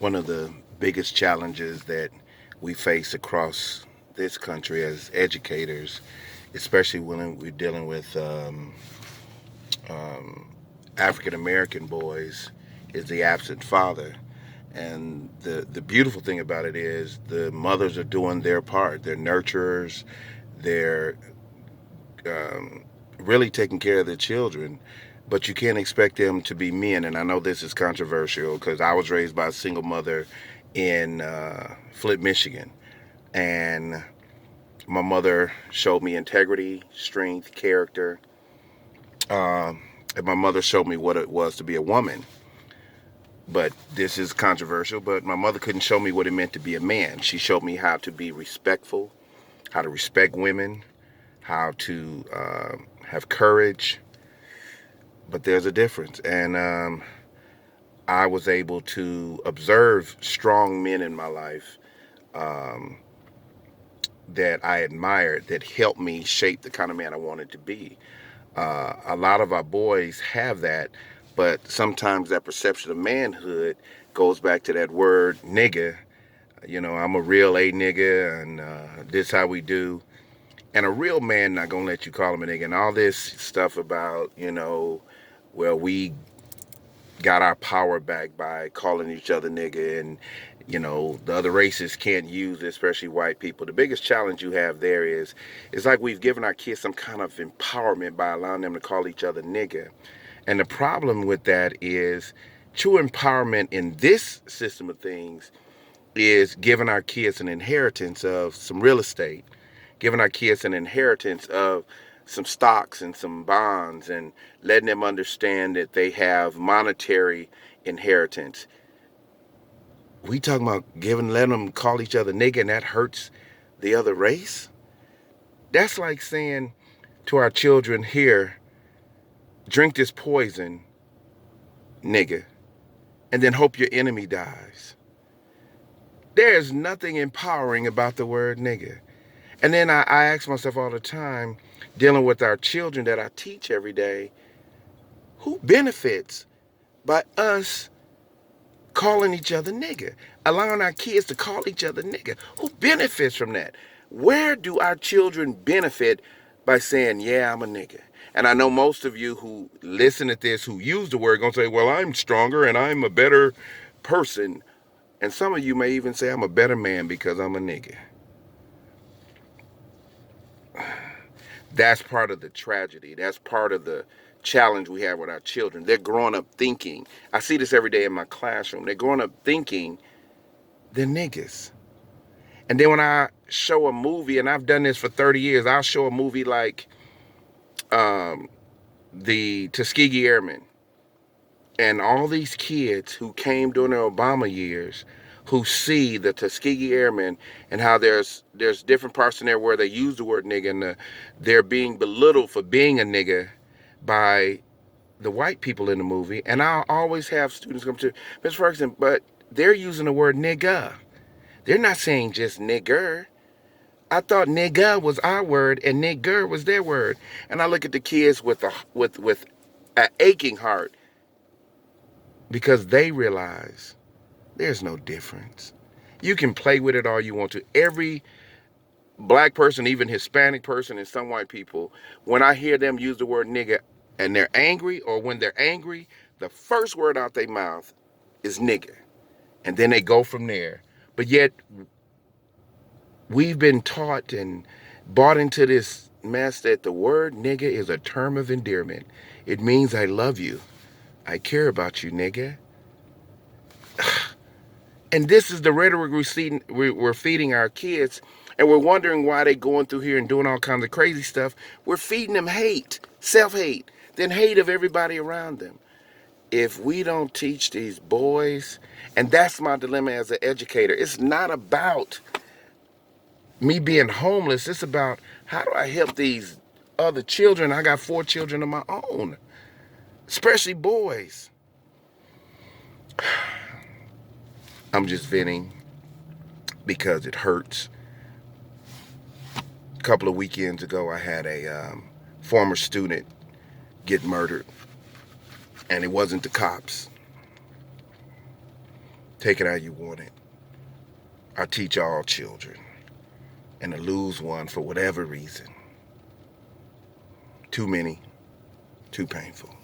One of the biggest challenges that we face across this country as educators, especially when we're dealing with um, African American boys, is the absent father. And the beautiful thing about it is the mothers are doing their part. They're nurturers. They're um, really taking care of their children, but you can't expect them to be men. And I know this is controversial because I was raised by a single mother in Flint, Michigan, and my mother showed me integrity, strength, character, and my mother showed me what it was to be a woman. But this is controversial. But my mother couldn't show me what it meant to be a man. She showed me how to be respectful, how to respect women, how to have courage, but there's a difference. And I was able to observe strong men in my life um, that I admired that helped me shape the kind of man I wanted to be. A lot of our boys have that, but sometimes that perception of manhood goes back to that word nigga. You know, I'm a real A nigga, and this how we do. And a real man not gonna let you call him a nigga. And all this stuff about, well, we got our power back by calling each other nigga, and the other races can't use it, especially white people. The biggest challenge you have there is it's like we've given our kids some kind of empowerment by allowing them to call each other nigga. And the problem with that is true empowerment in this system of things is giving our kids an inheritance of some real estate, giving our kids an inheritance of some stocks and some bonds, and letting them understand that they have monetary inheritance. We talking about letting them call each other nigga, and that hurts the other race. That's like saying to our children here, drink this poison, nigga, and then hope your enemy dies. There's nothing empowering about the word nigga. And then I ask myself all the time, dealing with our children that I teach every day, who benefits by us calling each other nigga, allowing our kids to call each other nigga? Who benefits from that? Where do our children benefit by saying, yeah, I'm a nigga? And I know most of you who listen to this, who use the word, gonna say, well, I'm stronger and I'm a better person. And some of you may even say, I'm a better man because I'm a nigga. That's part of the tragedy. That's part of the challenge we have with our children. They're growing up thinking. I see this every day in my classroom. They're growing up thinking they're niggas. And then when I show a movie, and I've done this for 30 years, I'll show a movie like um, the Tuskegee Airmen, and all these kids who came during the Obama years who see the Tuskegee Airmen and how there's different parts in there where they use the word nigga, and they're being belittled for being a nigga by the white people in the movie. And I'll always have students come to Ms. Ferguson, but they're using the word nigga. They're not saying just nigger. I thought nigga was our word and nigger was their word. And I look at the kids with an aching heart because they realize there's no difference. You can play with it all you want to. Every black person, even Hispanic person, and some white people, when I hear them use the word nigga and they're angry, or when they're angry, the first word out their mouth is nigga. And then they go from there. But yet, we've been taught and bought into this mess that the word nigga is a term of endearment. It means I love you. I care about you, nigga. And this is the rhetoric we're feeding our kids, and we're wondering why they're going through here and doing all kinds of crazy stuff. We're feeding them hate, self-hate, then hate of everybody around them. If we don't teach these boys, and that's my dilemma as an educator, it's not about me being homeless. It's about how do I help these other children? I got 4 children of my own, especially boys. I'm just venting because it hurts. A couple of weekends ago, I had a former student get murdered, and it wasn't the cops. take it how you want it. I teach all children. And to lose one for whatever reason, too many, too painful.